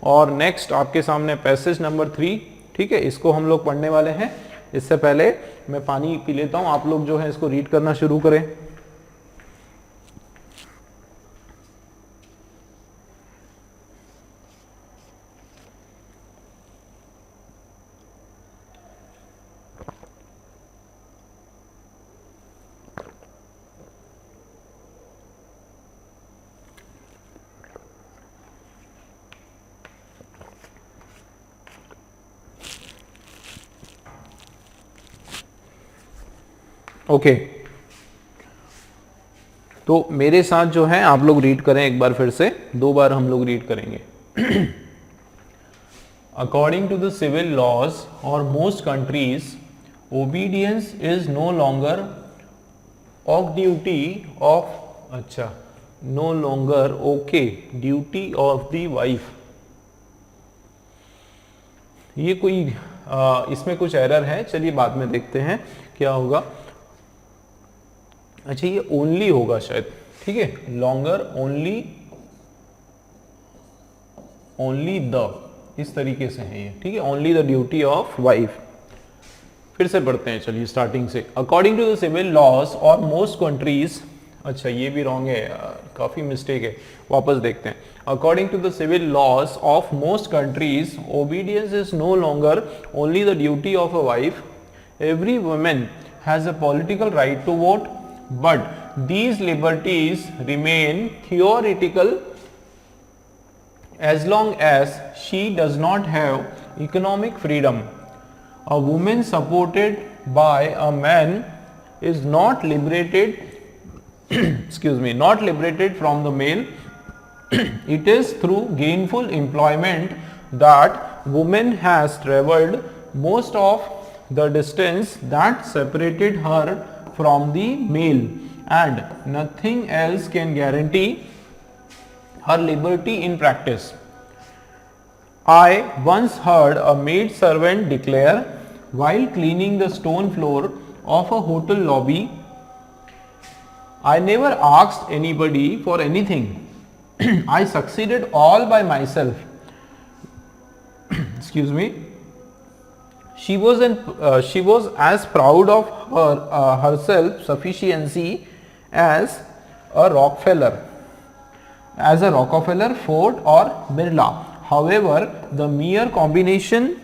और नेक्स्ट आपके सामने पैसेज नंबर 3, ठीक है, इसको हम लोग पढ़ने वाले हैं। इससे पहले मैं पानी पी लेता हूं, आप लोग जो है इसको रीड करना शुरू करें। ओके, तो मेरे साथ जो है आप लोग रीड करें एक बार, फिर से 2 बार हम लोग रीड करेंगे। According to the civil laws और most countries, obedience is no longer of duty of, अच्छा, no longer, okay, duty of the wife. ये कोई इसमें कुछ एरर है, चलिए बाद में देखते हैं क्या होगा। अच्छा, ये ओनली होगा शायद, ठीक है, लॉन्गर ओनली, ओनली द, इस तरीके से है ये, ठीक है, only the duty of wife. फिर से पढ़ते हैं, चलिए स्टार्टिंग से। According to the civil laws और मोस्ट कंट्रीज, अच्छा ये भी रॉन्ग है यार, काफी मिस्टेक है, वापस देखते हैं। According to the civil laws of most countries, obedience is no longer only the duty of a wife. Every women has a political right to vote, but these liberties remain theoretical as long as she does not have economic freedom. A woman supported by a man is not liberated excuse me, not liberated from the male. It is through gainful employment that woman has traveled most of the distance that separated her from the male, and nothing else can guarantee her liberty in practice. I once heard a maid servant declare while cleaning the stone floor of a hotel lobby, I never asked anybody for anything. I succeeded all by myself. Excuse me. She was as proud of her self-sufficiency as a Rockefeller, Ford or Birla. However, the mere combination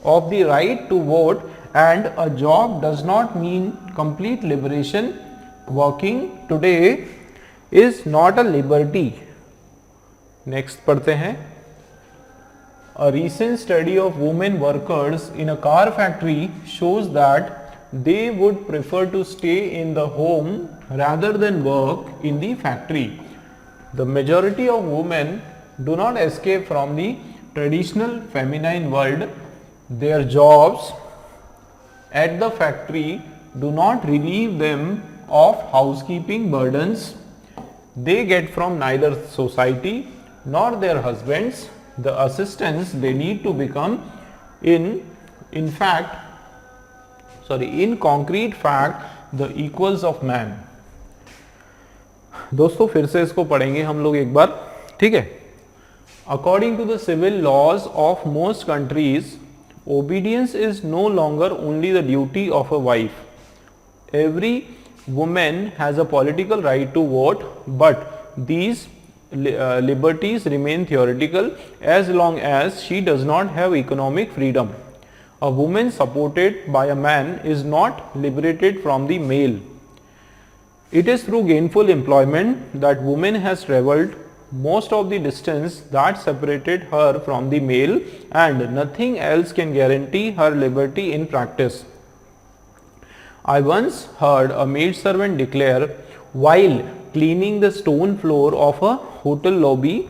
of the right to vote and a job does not mean complete liberation. Working today is not a liberty. Next पढ़ते हैं। A recent study of women workers in a car factory shows that they would prefer to stay in the home rather than work in the factory. The majority of women do not escape from the traditional feminine world. Their jobs at the factory do not relieve them of housekeeping burdens they get from neither society nor their husbands the assistants they need to become in concrete fact the equals of man. दोस्तों फिर से इसको पढ़ेंगे हम लोग एक बार, ठीक है। According to the civil laws of most countries, obedience is no longer only the duty of a wife. Every woman has a political right to vote, but these liberties remain theoretical as long as she does not have economic freedom. A woman supported by a man is not liberated from the male. It is through gainful employment that woman has travelled most of the distance that separated her from the male, and nothing else can guarantee her liberty in practice. I once heard a maid servant declare while cleaning the stone floor of a hotel lobby,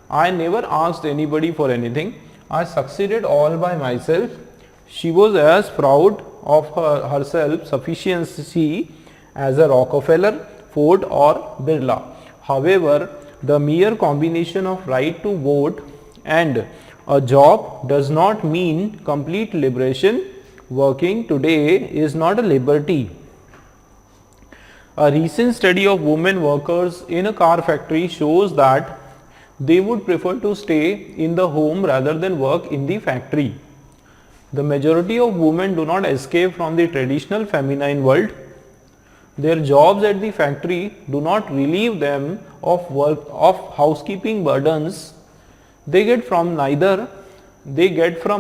I never asked anybody for anything. I succeeded all by myself. She was as proud of her self-sufficiency as a Rockefeller, Ford or Birla. However, the mere combination of right to vote and a job does not mean complete liberation. Working today is not a liberty. A recent study of women workers in a car factory shows that they would prefer to stay in the home rather than work in the factory. The majority of women do not escape from the traditional feminine world. Their jobs at the factory do not relieve them of work of housekeeping burdens. They get from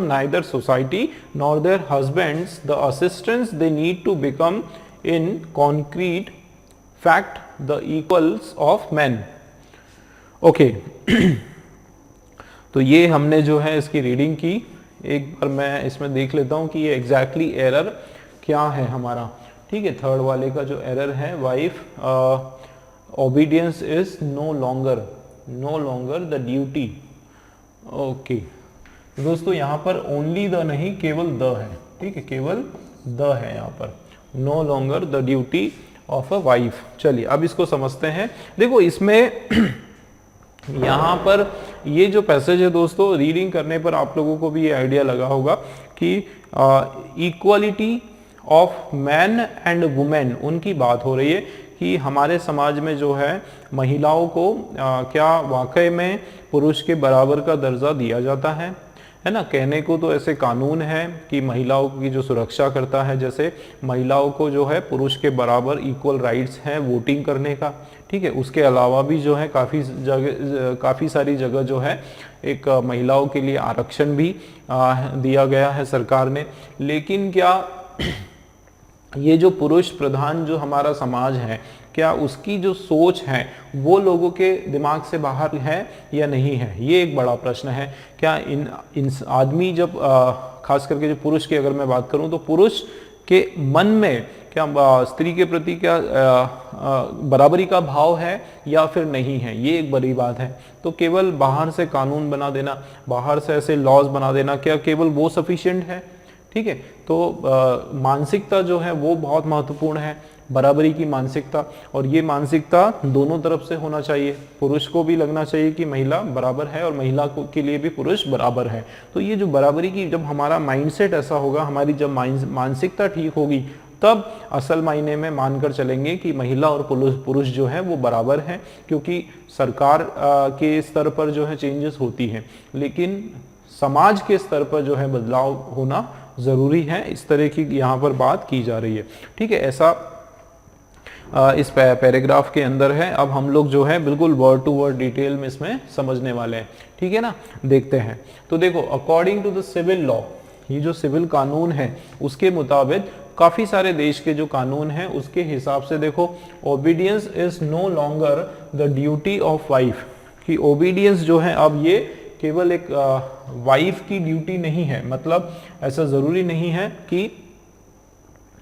neither society nor their husbands the assistance they need to become in concrete fact the equals of men. Okay तो ये हमने जो है इसकी reading की। एक बार मैं इसमें देख लेता हूँ कि ये एग्जैक्टली एरर क्या है हमारा। ठीक है, थर्ड वाले का जो एरर है, wife obedience is no longer the duty. Okay दोस्तों, यहाँ पर ओनली द नहीं, केवल द है। ठीक है, केवल द है यहाँ पर, no longer the duty of a wife. चलिए अब इसको समझते हैं। देखो इसमें यहाँ पर ये जो पैसेज है दोस्तों, रीडिंग करने पर आप लोगों को भी ये आइडिया लगा होगा कि equality of man and women, उनकी बात हो रही है कि हमारे समाज में जो है महिलाओं को क्या वाकई में पुरुष के बराबर का दर्जा दिया जाता है ना। कहने को तो ऐसे कानून है कि महिलाओं की जो सुरक्षा करता है, जैसे महिलाओं को जो है पुरुष के बराबर इक्वल राइट्स हैं वोटिंग करने का। ठीक है, उसके अलावा भी जो है काफ़ी सारी जगह जो है एक महिलाओं के लिए आरक्षण भी दिया गया है सरकार ने। लेकिन क्या ये जो पुरुष प्रधान जो हमारा समाज है, क्या उसकी जो सोच है वो लोगों के दिमाग से बाहर है या नहीं है, ये एक बड़ा प्रश्न है। क्या इन आदमी जब खास करके जो पुरुष की अगर मैं बात करूं तो पुरुष के मन में क्या स्त्री के प्रति क्या बराबरी का भाव है या फिर नहीं है, ये एक बड़ी बात है। तो केवल बाहर से कानून बना देना, बाहर से ऐसे लॉज बना देना, क्या केवल वो सफिशिएंट है? ठीक है, तो मानसिकता जो है वो बहुत महत्वपूर्ण है, बराबरी की मानसिकता। और ये मानसिकता दोनों तरफ से होना चाहिए, पुरुष को भी लगना चाहिए कि महिला बराबर है और महिला के लिए भी पुरुष बराबर है। तो ये जो बराबरी की, जब हमारा माइंडसेट ऐसा होगा, हमारी जब मानसिकता ठीक होगी, तब असल मायने में मानकर चलेंगे कि महिला और पुरुष जो है वो बराबर हैं। क्योंकि सरकार के स्तर पर जो है चेंजेस होती हैं, लेकिन समाज के स्तर पर जो है बदलाव होना जरूरी है। इस तरह की यहाँ पर बात की जा रही है। ठीक है, ऐसा इस पैराग्राफ के अंदर है। अब हम लोग जो है बिल्कुल वर्ड टू वर्ड डिटेल में इसमें समझने वाले हैं। ठीक है ना, देखते हैं। तो देखो, according to the civil law, ये जो सिविल कानून है उसके मुताबिक काफी सारे देश के जो कानून हैं उसके हिसाब से देखो, obedience is no longer the duty of wife, कि ओबीडियंस जो है अब ये केवल एक वाइफ की ड्यूटी नहीं है। मतलब ऐसा जरूरी नहीं है कि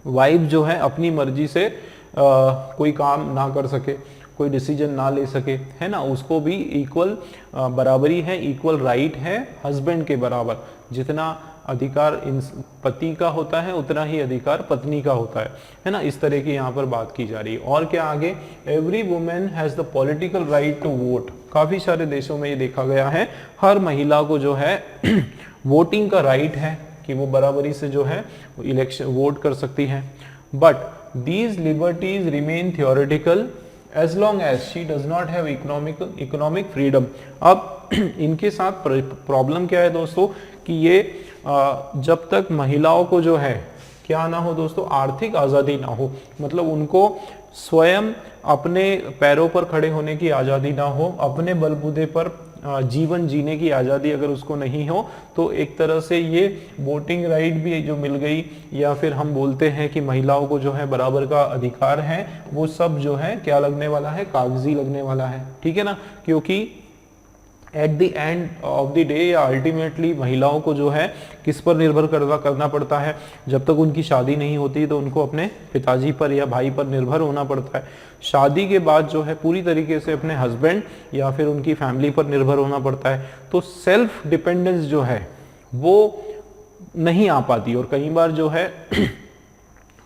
वाइफ जो है अपनी मर्जी से कोई काम ना कर सके, कोई डिसीजन ना ले सके, है ना। उसको भी इक्वल बराबरी है, इक्वल राइट है हस्बैंड के बराबर। जितना अधिकार पति का होता है उतना ही अधिकार पत्नी का होता है ना। इस तरह की यहाँ पर बात की जा रही है। और क्या आगे, every women has the political right to vote. काफी सारे देशों में ये देखा गया है, हर महिला को जो है वोटिंग का राइट है कि वो बराबरी से जो है इलेक्शन वोट कर सकती है। But these liberties remain theoretical as long as she does not have economic freedom। अब इनके साथ प्रॉब्लम क्या है दोस्तों, कि ये जब तक महिलाओं को जो है क्या ना हो दोस्तों, आर्थिक आज़ादी ना हो, मतलब उनको स्वयं अपने पैरों पर खड़े होने की आज़ादी ना हो, अपने बलबूते पर जीवन जीने की आज़ादी अगर उसको नहीं हो, तो एक तरह से ये वोटिंग राइट भी जो मिल गई, या फिर हम बोलते हैं कि महिलाओं को जो है बराबर का अधिकार है, वो सब जो है क्या लगने वाला है, कागजी लगने वाला है। ठीक है ना, क्योंकि at the end of the day या अल्टीमेटली महिलाओं को जो है किस पर निर्भर करना पड़ता है, जब तक उनकी शादी नहीं होती तो उनको अपने पिताजी पर या भाई पर निर्भर होना पड़ता है। शादी के बाद जो है पूरी तरीके से अपने हस्बैंड या फिर उनकी फैमिली पर निर्भर होना पड़ता है। तो सेल्फ डिपेंडेंस जो है वो नहीं आ पाती। और कई बार जो है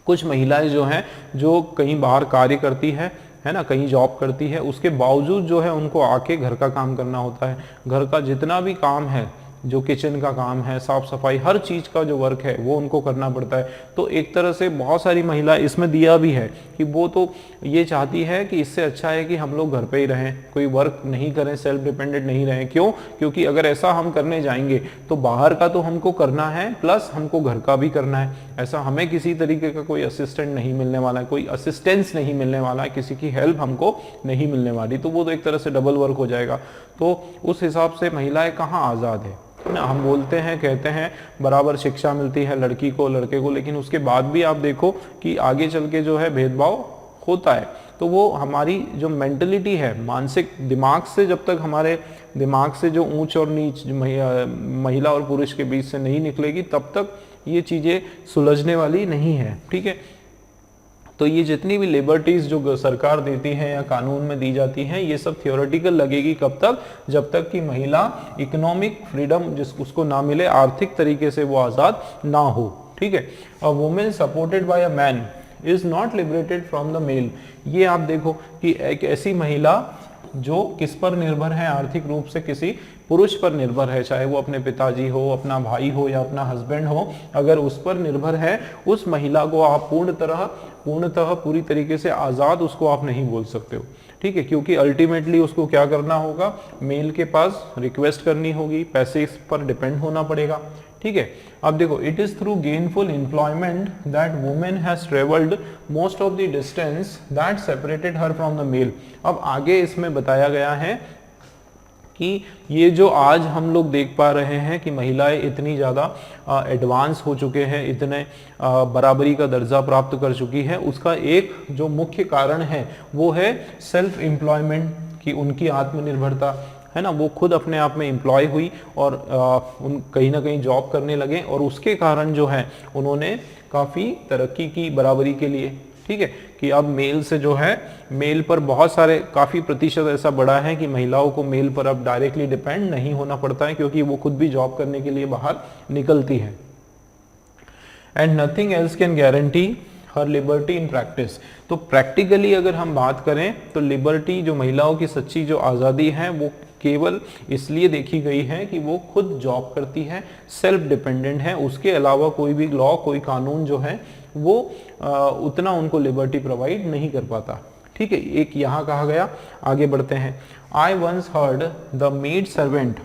कुछ महिलाएं जो हैं जो कहीं बाहर कार्य करती है ना, कहीं जॉब करती है, उसके बावजूद जो है उनको आके घर का काम करना होता है। घर का जितना भी काम है जो किचन का काम है, साफ सफाई, हर चीज का जो वर्क है वो उनको करना पड़ता है। तो एक तरह से बहुत सारी महिला इसमें दिया भी है कि वो तो ये चाहती है कि इससे अच्छा है कि हम लोग घर पे ही रहें, कोई वर्क नहीं करें, सेल्फ डिपेंडेंट नहीं रहें। क्यों? क्योंकि अगर ऐसा हम करने जाएंगे तो बाहर का तो हमको करना है प्लस हमको घर का भी करना है। ऐसा हमें किसी तरीके का कोई असिस्टेंट नहीं मिलने वाला है, कोई असिस्टेंस नहीं मिलने वाला है, किसी की हेल्प हमको नहीं मिलने वाली, तो वो तो एक तरह से डबल वर्क हो जाएगा। तो उस हिसाब से महिलाएं कहाँ आज़ाद है ना। हम बोलते हैं, कहते हैं बराबर शिक्षा मिलती है लड़की को लड़के को, लेकिन उसके बाद भी आप देखो कि आगे चल के जो है भेदभाव होता है। तो वो हमारी जो मेंटलिटी है, मानसिक दिमाग से, जब तक हमारे दिमाग से जो ऊंच और नीच महिला और पुरुष के बीच से नहीं निकलेगी तब तक ये चीज़ें सुलझने वाली नहीं है। ठीक है, तो ये जितनी भी लिबर्टीज जो सरकार देती है या कानून में दी जाती हैं, ये सब थियोरेटिकल लगेगी कब तक? जब तक कि महिला इकोनॉमिक फ्रीडम जिस उसको ना मिले, आर्थिक तरीके से वो आज़ाद ना हो। ठीक है, a women supported by a man is not liberated from the male. ये आप देखो कि एक ऐसी महिला जो किस पर निर्भर है, आर्थिक रूप से किसी पुरुष पर निर्भर है, चाहे वो अपने पिताजी हो, अपना भाई हो या अपना हस्बैंड हो, अगर उस पर निर्भर है, उस महिला को आप पूर्णतः पूरी तरीके से आज़ाद उसको आप नहीं बोल सकते हो। ठीक है, क्योंकि अल्टीमेटली उसको क्या करना होगा? मेल के पास रिक्वेस्ट करनी होगी, पैसे इस पर डिपेंड होना पड़ेगा। ठीक है, अब देखो, it is through gainful employment that women has travelled most of the distance that separated her from the male. अब आगे इसमें बताया गया है कि ये जो आज हम लोग देख पा रहे हैं कि महिलाएं इतनी ज़्यादा एडवांस हो चुके हैं, इतने बराबरी का दर्जा प्राप्त कर चुकी है, उसका एक जो मुख्य कारण है वो है सेल्फ एम्प्लॉयमेंट की, उनकी आत्मनिर्भरता है ना। वो खुद अपने आप में एम्प्लॉय हुई और उन कहीं ना कहीं जॉब करने लगे और उसके कारण जो है उन्होंने काफ़ी तरक्की की बराबरी के लिए। ठीक है, कि अब मेल से जो है, मेल पर बहुत सारे काफ़ी प्रतिशत ऐसा बढ़ा है कि महिलाओं को मेल पर अब डायरेक्टली डिपेंड नहीं होना पड़ता है, क्योंकि वो खुद भी जॉब करने के लिए बाहर निकलती है। And nothing else can guarantee her liberty in practice. तो प्रैक्टिकली अगर हम बात करें तो लिबर्टी, जो महिलाओं की सच्ची जो आज़ादी है, वो केवल इसलिए देखी गई है कि वो खुद जॉब करती है, सेल्फ डिपेंडेंट है। उसके अलावा कोई भी लॉ, कोई कानून जो है वो उतना उनको लिबर्टी प्रोवाइड नहीं कर पाता। ठीक है, एक यहाँ कहा गया, आगे बढ़ते हैं। I once heard the maid servant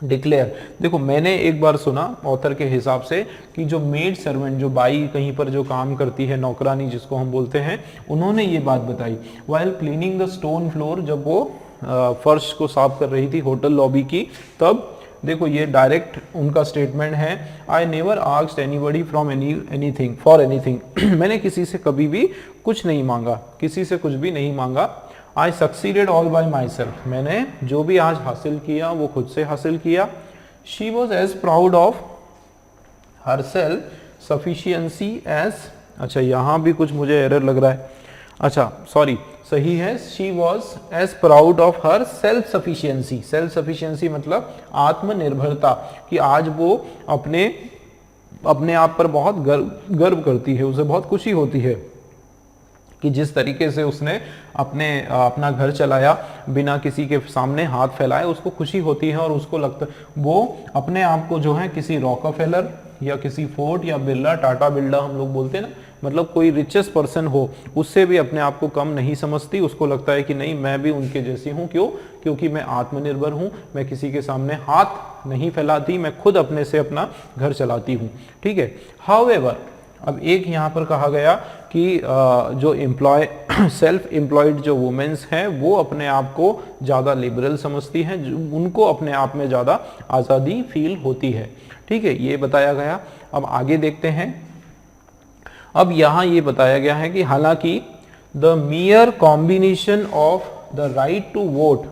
declare. देखो, मैंने एक बार सुना ऑथर के हिसाब से कि जो मेड सर्वेंट, जो बाई कहीं पर जो काम करती है, नौकरानी जिसको हम बोलते हैं, उन्होंने ये बात बताई while cleaning the stone floor, जब वो फर्श को साफ कर रही थी होटल लॉबी की, तब देखो ये डायरेक्ट उनका स्टेटमेंट है, I never asked anybody from anything for anything. मैंने किसी से कभी भी कुछ नहीं मांगा, किसी से कुछ भी नहीं मांगा। I succeeded all by my self, मैंने जो भी आज हासिल किया वो खुद से हासिल किया। She was as proud of her self sufficiency as, अच्छा यहाँ भी कुछ मुझे एरर लग रहा है, अच्छा सॉरी, सही है, she was as proud of her self sufficiency. Self sufficiency मतलब आत्मनिर्भरता, कि आज वो अपने आप पर बहुत गर्व करती है, उसे बहुत खुशी होती है कि जिस तरीके से उसने अपना घर चलाया बिना किसी के सामने हाथ फैलाए, उसको खुशी होती है। और उसको लगता वो अपने आप को जो है किसी रॉकफेलर या किसी फोर्ड या बिरला, टाटा बिरला हम लोग बोलते हैं ना, मतलब कोई रिचेस्ट पर्सन हो, उससे भी अपने आप को कम नहीं समझती। उसको लगता है कि नहीं, मैं भी उनके जैसी हूँ। क्यों? क्योंकि मैं आत्मनिर्भर हूँ, मैं किसी के सामने हाथ नहीं फैलाती, मैं खुद अपने से अपना घर चलाती हूँ। ठीक है, हाउएवर, अब एक यहाँ पर कहा गया कि जो सेल्फ एम्प्लॉयड जो वुमेन्स हैं वो अपने आप को ज़्यादा लिबरल समझती हैं, उनको अपने आप में ज़्यादा आज़ादी फील होती है। ठीक है, ये बताया गया। अब आगे देखते हैं। अब यहाँ ये बताया गया है कि हालांकि the mere combination of the right to vote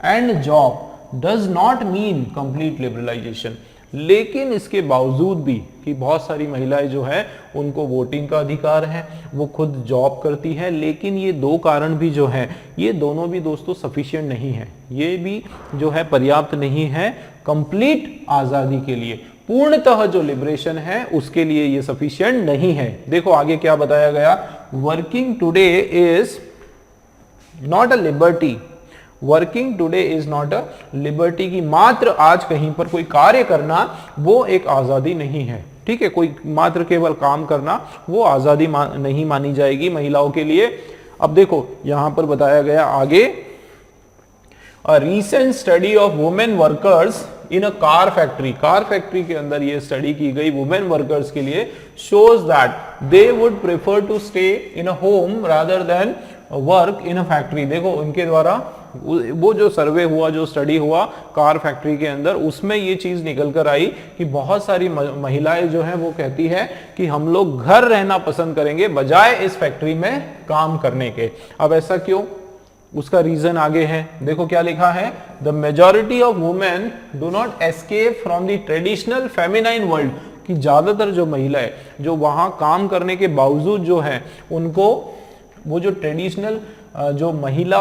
and job does not mean complete liberalisation, लेकिन इसके बावजूद भी कि बहुत सारी महिलाएं जो है उनको वोटिंग का अधिकार है, वो खुद जॉब करती है, लेकिन ये दो कारण भी जो है, ये दोनों भी दोस्तों सफिशिएंट नहीं है, ये भी जो है पर्याप्त नहीं है कंप्लीट आज़ादी के लिए। पूर्णतः जो लिबरेशन है उसके लिए ये सफिशिएंट नहीं है। देखो आगे क्या बताया गया, working today is not a liberty working today is not a liberty, की मात्र आज कहीं पर कोई कार्य करना वो एक आजादी नहीं है। ठीक है, कोई मात्र केवल काम करना वो आजादी नहीं मानी जाएगी महिलाओं के लिए। अब देखो यहां पर बताया गया आगे, a recent study of women workers in a car factory, car factory के अंदर ये स्टडी की गई वुमेन वर्कर्स के लिए, shows that they would prefer to stay in a home rather than work in a factory. देखो उनके द्वारा वो जो सर्वे हुआ, जो स्टडी हुआ कार फैक्ट्री के अंदर, उसमें ये चीज निकल कर आई कि बहुत सारी महिलाएं जो हैं वो कहती है कि हम लोग घर रहना पसंद करेंगे बजाय इस फैक्ट्री में काम करने के। अब ऐसा क्यों, उसका रीजन आगे है, देखो क्या लिखा है, the majority of women do not escape from the traditional feminine world, कि ज्यादातर जो महिलाएं जो वहां काम करने के बावजूद जो है उनको वो जो ट्रेडिशनल जो महिला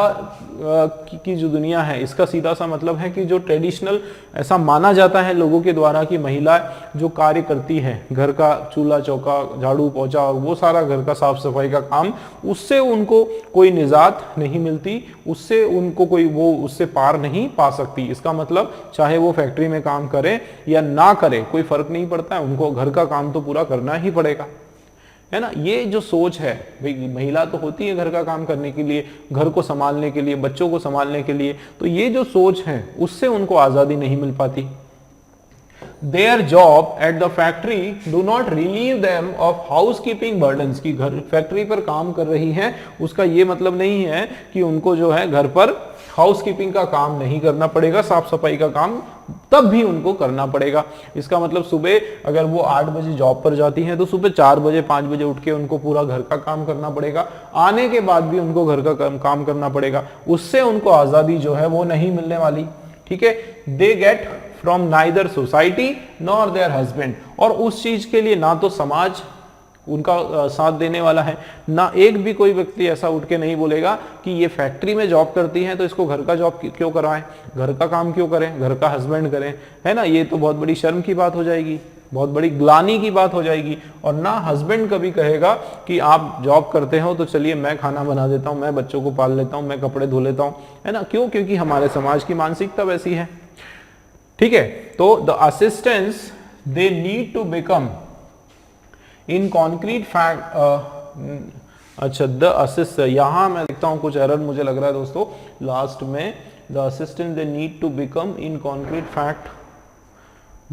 की जो दुनिया है, इसका सीधा सा मतलब है कि जो ट्रेडिशनल ऐसा माना जाता है लोगों के द्वारा कि महिला जो कार्य करती है, घर का चूल्हा चौका झाड़ू पोछा वो सारा घर का साफ सफाई का काम, उससे उनको कोई निजात नहीं मिलती, उससे उनको कोई वो उससे पार नहीं पा सकती। इसका मतलब चाहे वो फैक्ट्री में काम करे या ना करे कोई फर्क नहीं पड़ता है, उनको घर का काम तो पूरा करना ही पड़ेगा, है ना। ये जो सोच है, भाई महिला तो होती है घर का काम करने के लिए, घर को संभालने के लिए, बच्चों को संभालने के लिए, तो ये जो सोच है उससे उनको आजादी नहीं मिल पाती। Their job at the factory do not relieve them of housekeeping burdens, की घर फैक्ट्री पर काम कर रही हैं उसका ये मतलब नहीं है कि उनको जो है घर पर हाउसकीपिंग का काम नहीं करना पड़ेगा, साफ सफाई का काम तब भी उनको करना पड़ेगा। इसका मतलब सुबह अगर वो 8 बजे जॉब पर जाती हैं तो सुबह 4 बजे 5 बजे उठ के उनको पूरा घर का काम करना पड़ेगा, आने के बाद भी उनको घर का काम करना पड़ेगा, उससे उनको आजादी जो है वो नहीं मिलने वाली। ठीक है, they get from neither society nor there husband, और उस चीज के लिए ना तो समाज उनका साथ देने वाला है, ना एक भी कोई व्यक्ति ऐसा उठ के नहीं बोलेगा कि ये फैक्ट्री में जॉब करती हैं तो इसको घर का जॉब क्यों करवाएं, घर का काम क्यों करें, घर का हस्बैंड करें, है ना। ये तो बहुत बड़ी शर्म की बात हो जाएगी, बहुत बड़ी ग्लानी की बात हो जाएगी। और ना हस्बैंड कभी कहेगा कि आप जॉब करते हो तो चलिए मैं खाना बना देता हूं, मैं बच्चों को पाल लेता हूं, मैं कपड़े धो लेता हूं, है ना। क्यों, क्योंकि हमारे समाज की मानसिकता वैसी है। ठीक है, तो the assistants they need to become in concrete fact, अच्छा द असिस्ट, यहां मैं देखता हूं कुछ एरर मुझे लग रहा है दोस्तों लास्ट में, the assistant they need to become in concrete fact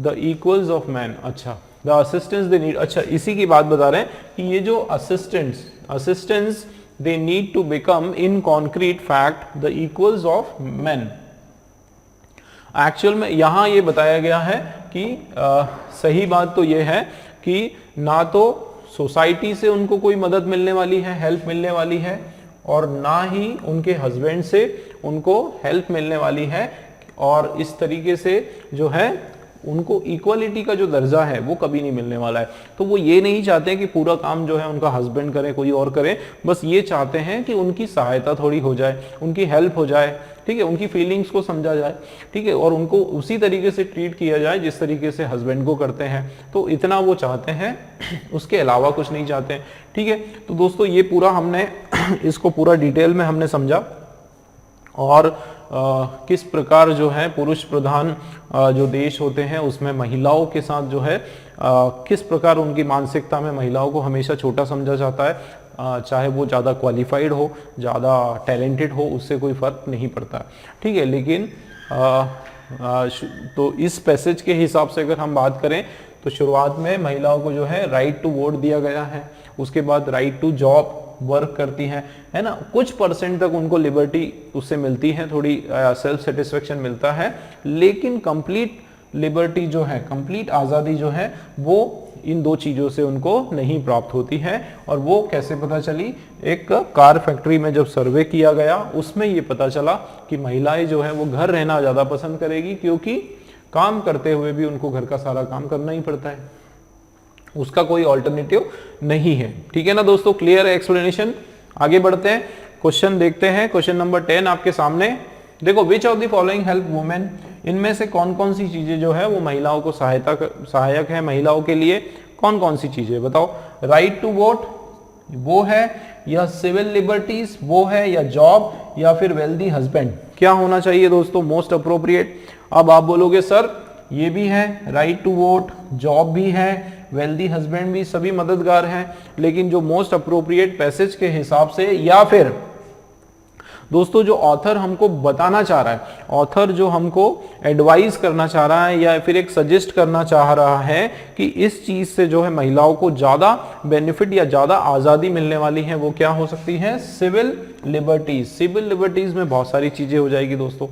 the equals of man. अच्छा, द असिस्टेंट्स दे नीड, अच्छा इसी की बात बता रहे हैं कि ये जो assistants they need to become in concrete fact the equals of man. Actual में यहां ये बताया गया है कि सही बात तो ये है कि ना तो सोसाइटी से उनको कोई मदद मिलने वाली है, हेल्प मिलने वाली है, और ना ही उनके हस्बैंड से उनको हेल्प मिलने वाली है, और इस तरीके से जो है उनको इक्वालिटी का जो दर्जा है वो कभी नहीं मिलने वाला है। तो वो ये नहीं चाहते कि पूरा काम जो है उनका हस्बैंड करे, कोई और करे, बस ये चाहते हैं कि उनकी सहायता थोड़ी हो जाए, उनकी हेल्प हो जाए, ठीक है, उनकी फीलिंग्स को समझा जाए, ठीक है, और उनको उसी तरीके से ट्रीट किया जाए जिस तरीके से हस्बैंड को करते हैं। तो इतना वो चाहते हैं, उसके अलावा कुछ नहीं चाहते। ठीक है, तो दोस्तों ये पूरा हमने इसको पूरा डिटेल में हमने समझा, और किस प्रकार जो है पुरुष प्रधान जो देश होते हैं उसमें महिलाओं के साथ जो है किस प्रकार उनकी मानसिकता में महिलाओं को हमेशा छोटा समझा जाता है, चाहे वो ज़्यादा क्वालिफाइड हो, ज़्यादा टैलेंटेड हो, उससे कोई फर्क नहीं पड़ता। ठीक है, लेकिन तो इस पैसेज के हिसाब से अगर हम बात करें तो शुरुआत में महिलाओं को जो है राइट टू वोट दिया गया है, उसके बाद राइट टू जॉब वर्क करती हैं, है ना, कुछ परसेंट तक उनको लिबर्टी उससे मिलती है, थोड़ी सेल्फ सेटिस्फेक्शन मिलता है, लेकिन कंप्लीट लिबर्टी जो है, कंप्लीट आज़ादी जो है वो इन दो चीज़ों से उनको नहीं प्राप्त होती है। और वो कैसे पता चली, एक कार फैक्ट्री में जब सर्वे किया गया उसमें ये पता चला कि महिलाएं जो है वो घर रहना ज़्यादा पसंद करेगी, क्योंकि काम करते हुए भी उनको घर का सारा काम करना ही पड़ता है, उसका कोई ऑल्टरनेटिव नहीं है। ठीक है ना दोस्तों, क्लियर है एक्सप्लेनेशन। आगे बढ़ते हैं, क्वेश्चन देखते हैं। क्वेश्चन नंबर 10 आपके सामने देखो, which of the following help women, इनमें से कौन कौन सी चीजें जो है वो महिलाओं को सहायक है, महिलाओं के लिए कौन कौन सी चीजें बताओ। राइट टू वोट वो है, या सिविल लिबर्टीज वो है, या जॉब, या फिर वेल्दी हस्बैंड। क्या होना चाहिए दोस्तों? Most appropriate. अब आप बोलोगे सर ये भी है, राइट टू वोट, जॉब भी है, वेल्दी हस्बैंड भी, सभी मददगार हैं, लेकिन जो मोस्ट अप्रोप्रिएट पैसेज के हिसाब से, या फिर दोस्तों जो ऑथर हमको बताना चाह रहा है, ऑथर जो हमको एडवाइस करना चाह रहा है या फिर एक सजेस्ट करना चाह रहा है कि इस चीज से जो है महिलाओं को ज्यादा बेनिफिट या ज्यादा आजादी मिलने वाली है, वो क्या हो सकती है? Civil liberties. सिविल लिबर्टीज में बहुत सारी चीजें हो जाएगी दोस्तों,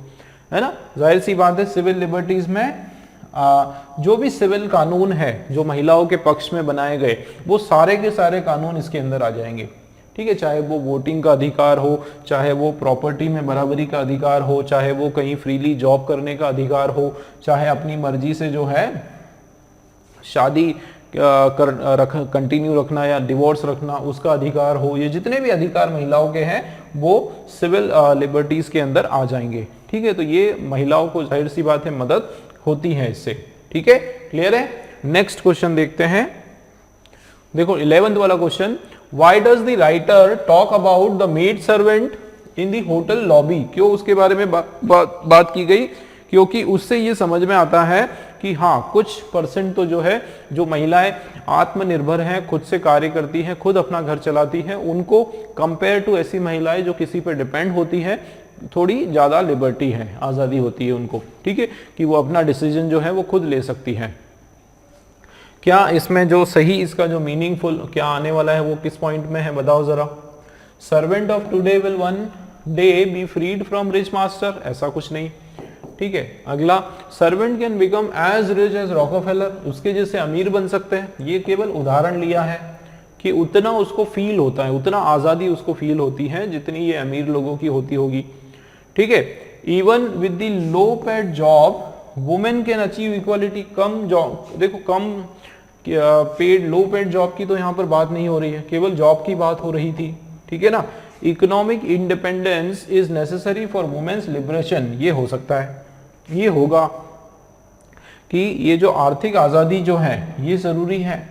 है ना, जाहिर सी बात है। सिविल लिबर्टीज में जो भी सिविल कानून है जो महिलाओं के पक्ष में बनाए गए, वो सारे के सारे कानून इसके अंदर आ जाएंगे, ठीक है। चाहे वो वोटिंग का अधिकार हो, चाहे वो प्रॉपर्टी में बराबरी का अधिकार हो, चाहे वो कहीं फ्रीली जॉब करने का अधिकार हो, चाहे अपनी मर्जी से जो है शादी कंटिन्यू रखना या डिवोर्स रखना उसका अधिकार हो, ये जितने भी अधिकार महिलाओं के हैं वो सिविल लिबर्टीज के अंदर आ जाएंगे, ठीक है। तो ये महिलाओं को जाहिर सी बात है मदद होती है इससे, ठीक है, क्लियर है। नेक्स्ट क्वेश्चन देखते हैं, देखो 11th वाला question, why does the writer talk about the maid servant in the hotel lobby? क्यों उसके बारे में बात की गई? क्योंकि उससे ये समझ में आता है कि हाँ, कुछ परसेंट तो जो है, जो महिलाएं आत्मनिर्भर हैं, खुद से कार्य करती हैं, खुद अपना घर चलाती हैं, उनको कंपेयर टू ऐसी महिलाएं जो किसी पे डिपेंड होती है, थोड़ी ज्यादा लिबर्टी है, आजादी होती है उनको, ठीक है, कि वो अपना डिसीजन जो है वो खुद ले सकती है। क्या इसमें जो सही इसका जो मीनिंगफुल क्या आने वाला है वो किस पॉइंट में है, बताओ जरा। Servant of today will one day be freed from rich master, ऐसा कुछ नहीं, ठीक है। अगला, servant can become as rich as Rockefeller, उसके जैसे अमीर बन सकते हैं। ये केवल उदाहरण लिया है कि उतना उसको फील होता है, उतना आजादी उसको फील होती है जितनी ये अमीर लोगों की होती होगी, ठीक है। Even with the low paid job women can achieve equality, come job, देखो कम पेड लो पेड जॉब की तो यहाँ पर बात नहीं हो रही है, केवल जॉब की बात हो रही थी, ठीक है ना। Economic independence is necessary for women's liberation, ये हो सकता है, ये होगा कि ये जो आर्थिक आजादी जो है ये जरूरी है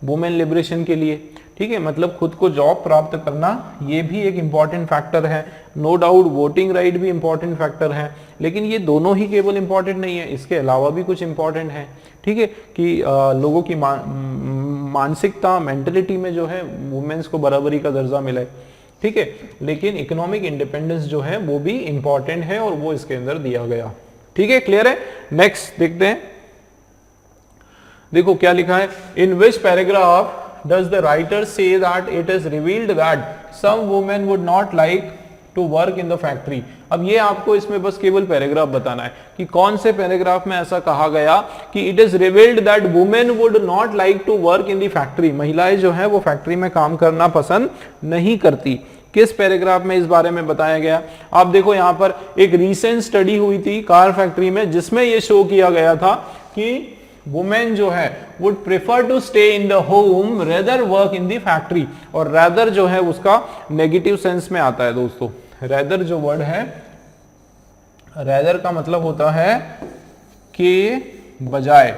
वुमेन लिबरेशन के लिए, ठीक है। मतलब खुद को जॉब प्राप्त करना ये भी एक इंपॉर्टेंट फैक्टर है, नो डाउट वोटिंग राइट भी इंपॉर्टेंट फैक्टर है, लेकिन ये दोनों ही केवल इंपॉर्टेंट नहीं है, इसके अलावा भी कुछ इंपॉर्टेंट है, ठीक है, कि लोगों की मानसिकता मेंटलिटी में जो है वुमेन्स को बराबरी का दर्जा मिले, ठीक है। लेकिन इकोनॉमिक इंडिपेंडेंस जो है वो भी इंपॉर्टेंट है और वो इसके अंदर दिया गया, ठीक है, क्लियर है। नेक्स्ट देखते हैं, देखो क्या लिखा है, इन विच paragraph does the writer say that it is revealed that some women would not like to work in the factory? अब ये आपको इसमें बस केवल पैराग्राफ बताना है कि कौन से पैराग्राफ में ऐसा कहा गया कि it is revealed that women would not like to work in the factory, महिलाएं जो है वो फैक्ट्री में काम करना पसंद नहीं करती। किस पैराग्राफ में इस बारे में बताया गया? आप देखो यहाँ पर एक रीसेंट स्टडी हुई थी कार फैक्ट्री में, जिसमें ये शो किया गया था कि वुमेन जो है would prefer to stay in the home rather work in the factory, और रेदर जो है उसका नेगेटिव सेंस में आता है दोस्तों। रेदर जो वर्ड है, रेदर का मतलब होता है के बजाय,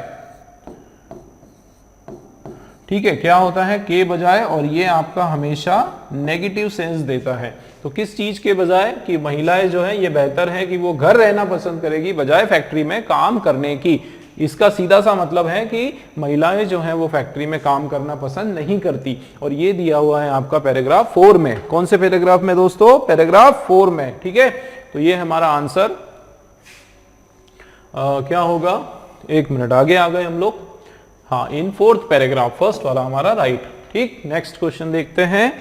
ठीक है, क्या होता है के बजाय, और ये आपका हमेशा नेगेटिव सेंस देता है। तो किस चीज के बजाय? कि महिलाएं जो है ये बेहतर है कि वो घर रहना पसंद करेगी बजाय फैक्ट्री में काम करने की। इसका सीधा सा मतलब है कि महिलाएं जो हैं वो फैक्ट्री में काम करना पसंद नहीं करती, और ये दिया हुआ है आपका पैराग्राफ 4 में। कौन से पैराग्राफ में दोस्तों? पैराग्राफ 4 में, ठीक है। तो ये हमारा आंसर क्या होगा, एक मिनट आगे आ गए हम लोग, हाँ, इन 4th पैराग्राफ, फर्स्ट वाला हमारा राइट, ठीक। नेक्स्ट क्वेश्चन देखते हैं,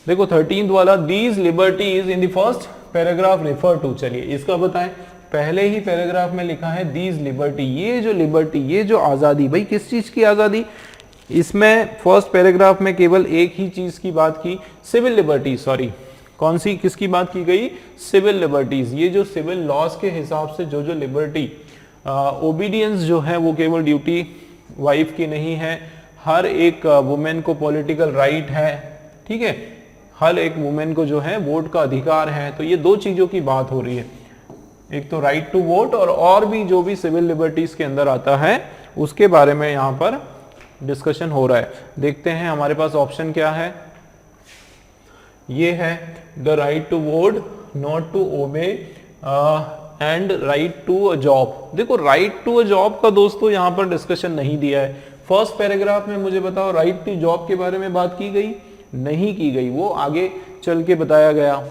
देखो 13th वाला, these liberties in the first paragraph refer to, चलिए इसका बताएं। पहले ही पैराग्राफ में लिखा है दीज लिबर्टी, ये जो लिबर्टी, ये जो आजादी, भाई किस चीज की आजादी? इसमें फर्स्ट पैराग्राफ में केवल एक ही चीज की बात की, सिविल लिबर्टी, सॉरी कौन सी, किसकी बात की गई? Civil liberties. ये जो सिविल लॉज के हिसाब से जो जो लिबर्टी, ओबीडियंस जो है वो केवल ड्यूटी वाइफ की नहीं है, हर एक वुमेन को पॉलिटिकल राइट है, ठीक है, हर एक वुमेन को जो है वोट का अधिकार है। तो ये दो चीजों की बात हो रही है, एक तो राइट टू वोट और भी जो भी सिविल लिबर्टीज के अंदर आता है उसके बारे में यहां पर डिस्कशन हो रहा है। देखते हैं हमारे पास ऑप्शन क्या है, ये है the right to vote, not to obey and right to a job. देखो राइट टू अ जॉब का दोस्तों यहाँ पर डिस्कशन नहीं दिया है। फर्स्ट पैराग्राफ में मुझे बताओ राइट टू जॉब के बारे में बात की गई? नहीं की गई, वो आगे चल के बताया गया।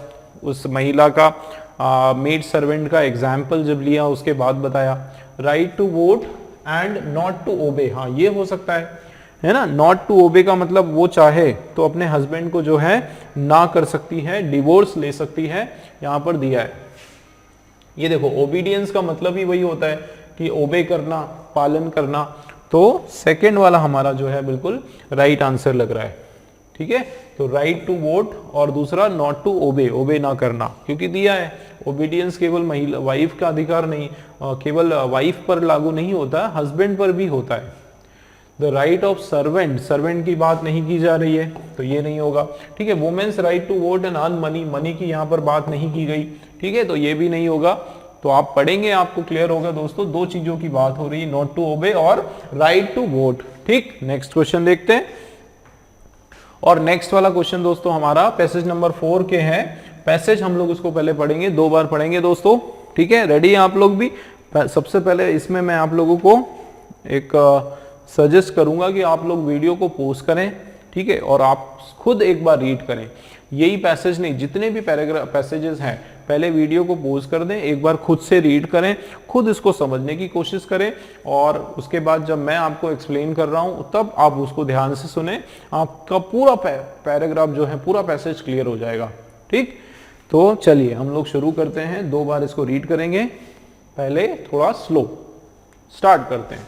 उस महिला का मेड सर्वेंट का एग्जाम्पल जब लिया उसके बाद बताया। Right to vote and not to obey, हाँ ये हो सकता है ना। नॉट टू ओबे का मतलब वो चाहे तो अपने हस्बैंड को जो है ना कर सकती है, डिवोर्स ले सकती है, यहां पर दिया है। ये देखो ओबीडियंस का मतलब ही वही होता है कि ओबे करना, पालन करना। तो सेकंड वाला हमारा जो है बिल्कुल राइट आंसर लग रहा है। ठीक है, तो राइट टू वोट और दूसरा नॉट टू ओबे, ओबे ना करना, क्योंकि दिया है ओबीडियंस केवल महिला वाइफ का अधिकार नहीं, केवल वाइफ पर लागू नहीं होता, हस्बैंड पर भी होता है। The right of servant, servant की बात नहीं की जा रही है तो ये नहीं होगा। ठीक है, women's right to vote and earn money, money की यहाँ पर बात नहीं की गई। ठीक है, तो ये भी नहीं होगा। तो आप पढ़ेंगे आपको क्लियर होगा दोस्तों, दो चीजों की बात हो रही है, नॉट टू ओबे और राइट टू वोट। ठीक, नेक्स्ट क्वेश्चन देखते हैं। और नेक्स्ट वाला क्वेश्चन दोस्तों हमारा पैसेज नंबर 4 के है। पैसेज हम लोग इसको पहले पढ़ेंगे, 2 बार पढ़ेंगे दोस्तों। ठीक है, रेडी हैं आप लोग भी? सबसे पहले इसमें मैं आप लोगों को एक सजेस्ट करूंगा कि आप लोग वीडियो को पॉज करें, ठीक है, और आप खुद एक बार रीड करें। यही पैसेज नहीं, जितने भी पैराग्राफ पैसेजेस हैं, पहले वीडियो को पॉज कर दें, एक बार खुद से रीड करें, खुद इसको समझने की कोशिश करें, और उसके बाद जब मैं आपको एक्सप्लेन कर रहा हूं तब आप उसको ध्यान से सुने। आपका पूरा पैराग्राफ जो है, पूरा पैसेज क्लियर हो जाएगा। ठीक, तो चलिए हम लोग शुरू करते हैं। 2 बार इसको रीड करेंगे, पहले थोड़ा स्लो स्टार्ट करते हैं।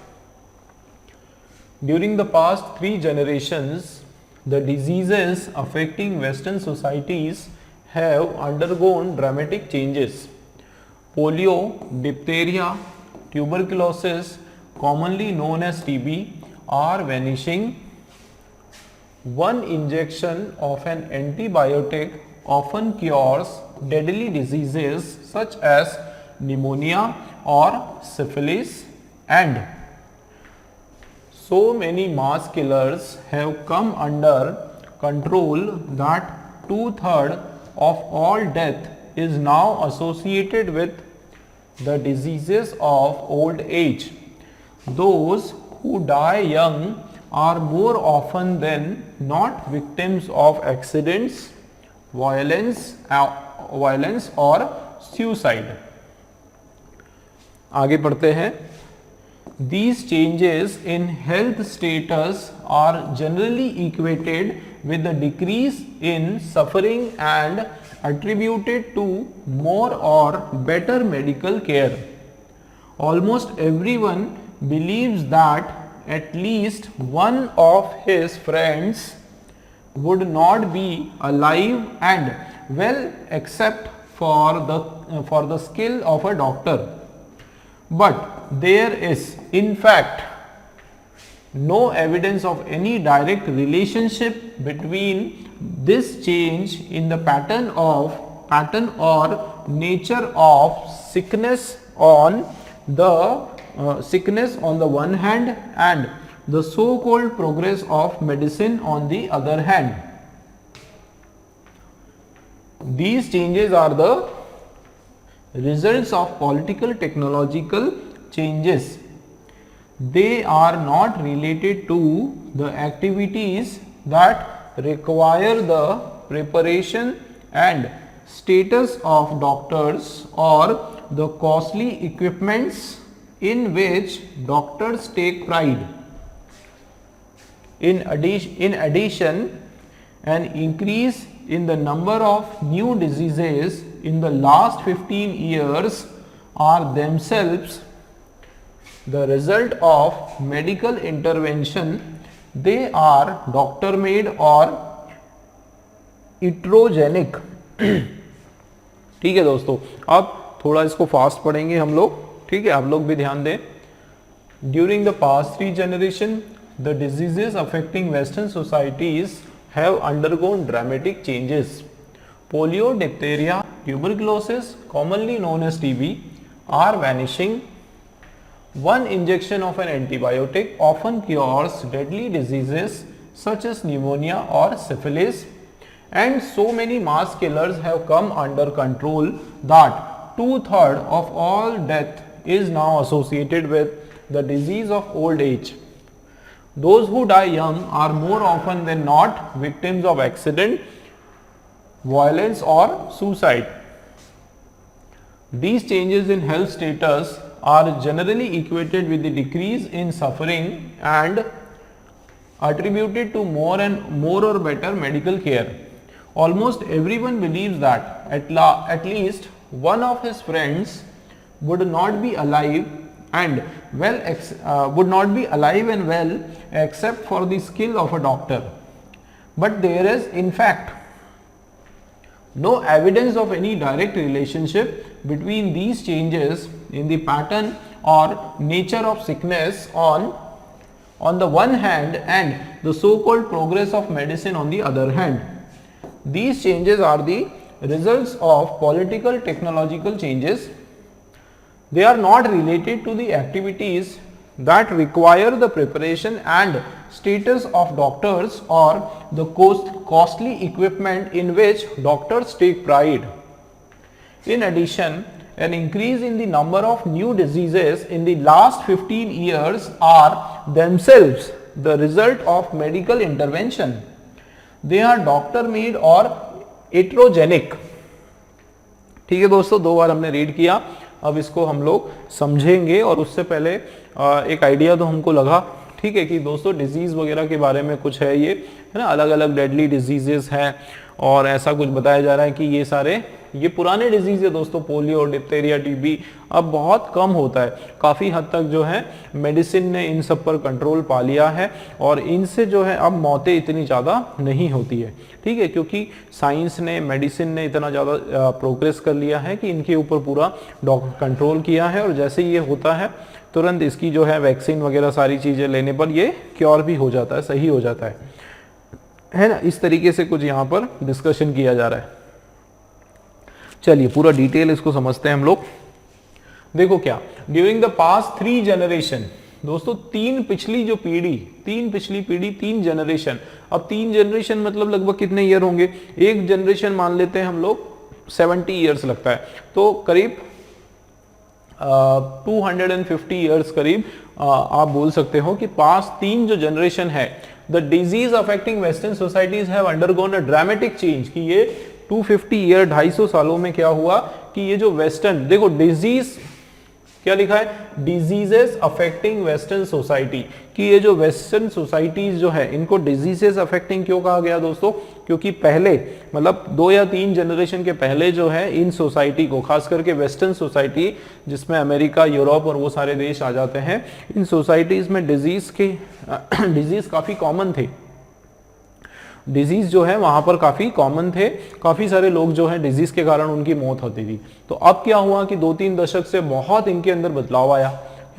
During the past 3 generations, the diseases affecting Western societies have undergone dramatic changes. Polio, diphtheria, tuberculosis, commonly known as TB, are vanishing. One injection of an antibiotic often cures deadly diseases such as pneumonia or syphilis, and so many mass killers have come under control that 2/3 of all death is now associated with the diseases of old age. Those who die young are more often than not victims of accidents, violence or suicide. आगे पढ़ते हैं। These changes in health status are generally equated with the decrease in suffering and attributed to more or better medical care. Almost everyone believes that at least one of his friends would not be alive and well except for the skill of a doctor. But there is in fact no evidence of any direct relationship between this change in the pattern or nature of sickness on the one hand and the so called progress of medicine on the other hand. These changes are the results of political technological changes. They are not related to the activities that require the preparation and status of doctors or the costly equipments in which doctors take pride. In addition, an increase in the number of new diseases in the last 15 years are themselves the result of medical intervention. They are doctor made or iatrogenic. ठीक है दोस्तों, अब थोड़ा इसको fast पढ़ेंगे हम लोग, ठीक है, आप लोग भी ध्यान दें। During the past 3 generations, the diseases affecting Western societies have undergone dramatic changes. Polio, diphtheria, tuberculosis, commonly known as TB, are vanishing. One injection of an antibiotic often cures deadly diseases such as pneumonia or syphilis, and so many mass killers have come under control that 2/3 of all death is now associated with the disease of old age. Those who die young are more often than not victims of accident, violence or suicide. These changes in health status are generally equated with the decrease in suffering and attributed to more or better medical care. Almost everyone believes that at least one of his friends would not be alive and well except for the skill of a doctor. But there is in fact no evidence of any direct relationship between these changes in the pattern or nature of sickness on the one hand and the so-called progress of medicine on the other hand. These changes are the results of political technological changes. They are not related to the activities that require the preparation and status of doctors or the costly equipment in which doctors take pride. In addition, an increase in the number of new diseases in the last 15 years are themselves the result of medical intervention. They are doctor made or iatrogenic. ठीक है दोस्तों, 2 बार हमने read किया, अब इसको हम लोग समझेंगे और उससे पहले एक आइडिया तो हमको लगा, ठीक है, कि दोस्तों डिजीज वगैरह के बारे में कुछ है, ये है ना, अलग अलग डेडली डिजीजेस हैं और ऐसा कुछ बताया जा रहा है कि ये पुराने डिजीज है दोस्तों, पोलियो, डिप्थेरिया, टीबी अब बहुत कम होता है, काफ़ी हद तक जो है मेडिसिन ने इन सब पर कंट्रोल पा लिया है और इनसे जो है अब मौतें इतनी ज़्यादा नहीं होती है, ठीक है, क्योंकि साइंस ने, मेडिसिन ने इतना ज़्यादा प्रोग्रेस कर लिया है कि इनके ऊपर पूरा कंट्रोल किया है और जैसे ये होता है तुरंत इसकी जो है वैक्सीन वगैरह सारी चीज़ें लेने पर ये क्योर भी हो जाता है, सही हो जाता है ना। इस तरीके से कुछ यहाँ पर डिस्कशन किया जा रहा है। चलिए पूरा डिटेल इसको समझते हैं हम लोग। देखो क्या, ड्यूरिंग द पास्ट 3 जनरेशन, दोस्तों 3 पिछली पीढ़ी 3 जनरेशन, अब 3 जनरेशन मतलब लगभग कितने ईयर होंगे, एक जनरेशन मान लेते हैं हम लोग 70 ईयर्स लगता है, तो करीब 250 ईयर्स करीब आप बोल सकते हो कि पास्ट 3 जो जनरेशन है, the disease affecting western societies have undergone a dramatic change, कि ये 250 ईयर 250 सालों में क्या हुआ कि ये जो वेस्टर्न, देखो डिजीज क्या लिखा है, डिजीजेस अफेक्टिंग वेस्टर्न सोसाइटी, कि ये जो वेस्टर्न सोसाइटीज जो है इनको डिजीजेस अफेक्टिंग क्यों कहा गया दोस्तों, क्योंकि पहले मतलब 2 या 3 जनरेशन के पहले जो है इन सोसाइटी को, खास करके वेस्टर्न सोसाइटी जिसमें अमेरिका, यूरोप और वो सारे देश आ जाते हैं, इन सोसाइटीज में डिजीज काफी कॉमन थे, डिजीज जो है वहां पर काफी कॉमन थे, काफी सारे लोग जो है डिजीज के कारण उनकी मौत होती थी। तो अब क्या हुआ कि 2-3 दशक से बहुत इनके अंदर बदलाव आया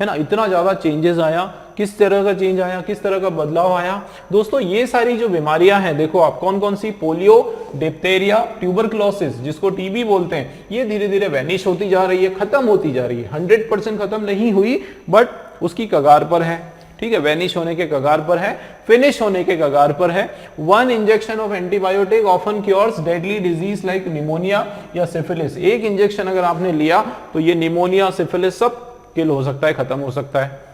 है ना, इतना ज्यादा चेंजेस आया। किस तरह का चेंज आया, किस तरह का बदलाव आया दोस्तों, ये सारी जो बीमारियां हैं देखो आप कौन कौन सी, पोलियो, डिप्थेरिया, ट्यूबरक्लोसिस जिसको टीबी बोलते हैं, ये धीरे धीरे वैनिश होती जा रही है, खत्म होती जा रही है, 100% खत्म नहीं हुई बट उसकी कगार पर है, ठीक है, वैनिश होने के कगार पर है, फिनिश होने के कगार पर है। 1 injection of antibiotic often cures deadly disease like pneumonia या सिफिलिस, एक इंजेक्शन अगर आपने लिया तो ये निमोनिया, सिफिलिस सब किल हो सकता है, खत्म हो सकता है।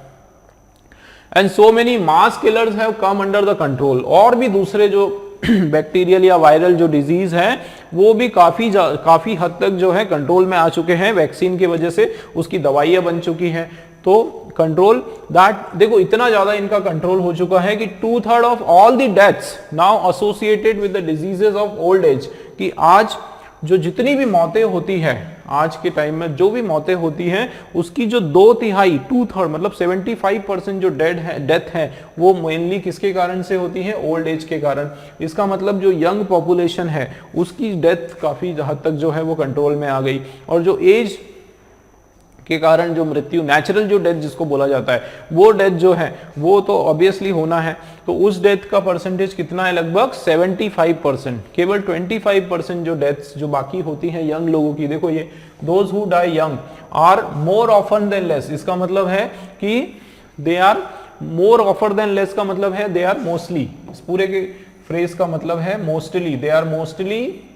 And so many mass killers have come under the control, और भी दूसरे जो बैक्टीरियल या वायरल जो डिजीज है वो भी काफी हद तक जो है कंट्रोल में आ चुके हैं, वैक्सीन की वजह से उसकी दवाइयां बन चुकी हैं। तो कंट्रोल दैट, देखो इतना ज्यादा इनका कंट्रोल हो चुका है कि 2/3 of all the deaths now associated with the diseases of old age, कि आज जो जितनी भी मौतें होती है, आज के टाइम में जो भी मौतें होती हैं उसकी जो 2/3 2/3 मतलब 75% जो डेथ है वो मेनली किसके कारण से होती है, ओल्ड एज के कारण। इसका मतलब जो यंग पॉपुलेशन है उसकी डेथ काफी हद तक जो है वो कंट्रोल में आ गई, और जो एज के कारण जो मृत्यु, नेचुरल जो डेथ जिसको बोला जाता है, वो डेथ जो है वो तो ऑब्वियसली होना है, तो उस डेथ का परसेंटेज कितना है, लगभग 75%। केवल 25% जो डेथ्स जो बाकी होती हैं यंग लोगों की, देखो ये those who die young are more often than less, इसका मतलब है कि they are more offer than less का मतलब है दे आर मोस्टली, इस पूरे के फ्रेज का मतलब है mostly, they are mostly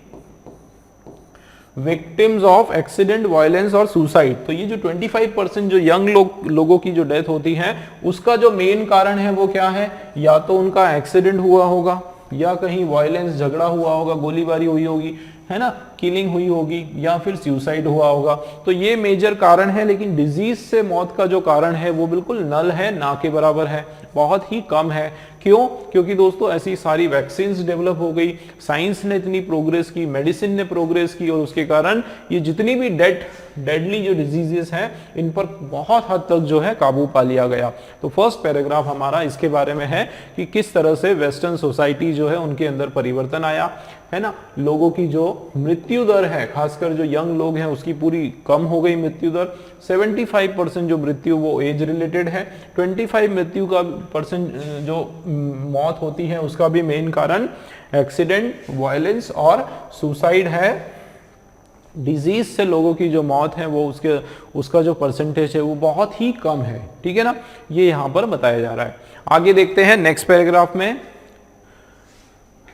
victims of accident, violence और सुसाइड। तो ये जो 25% जो यंग लोगों की जो डेथ होती है उसका जो मेन कारण है वो क्या है, या तो उनका एक्सीडेंट हुआ होगा, या कहीं वायलेंस झगड़ा हुआ होगा, गोलीबारी हुई होगी, है ना, किलिंग हुई होगी, या फिर सुसाइड हुआ होगा। तो ये मेजर कारण है, लेकिन डिजीज से मौत का जो कारण है वो बिल्कुल नल है, ना के बराबर है, बहुत ही कम है। क्यों? क्योंकि दोस्तों ऐसी सारी वैक्सीन्स डेवलप हो गई, साइंस ने इतनी प्रोग्रेस की, मेडिसिन ने प्रोग्रेस की, और उसके कारण ये जितनी भी डेडली जो डिजीजेस हैं इन पर बहुत हद तक जो है काबू पा लिया गया। तो फर्स्ट पैराग्राफ हमारा इसके बारे में है कि किस तरह से वेस्टर्न सोसाइटी जो है उनके अंदर परिवर्तन आया, है ना, लोगों की जो मृत्यु दर है, खासकर जो यंग लोग हैं उसकी पूरी कम हो गई मृत्यु दर। 75% जो मृत्यु वो एज रिलेटेड है, 25 मृत्यु का परसेंट जो मौत होती है उसका भी मेन कारण एक्सीडेंट, वायलेंस और सुसाइड है। डिजीज से लोगों की जो मौत है वो उसका जो परसेंटेज है वो बहुत ही कम है, ठीक है ना, ये यहां पर बताया जा रहा है। आगे देखते हैं नेक्स्ट पैराग्राफ में।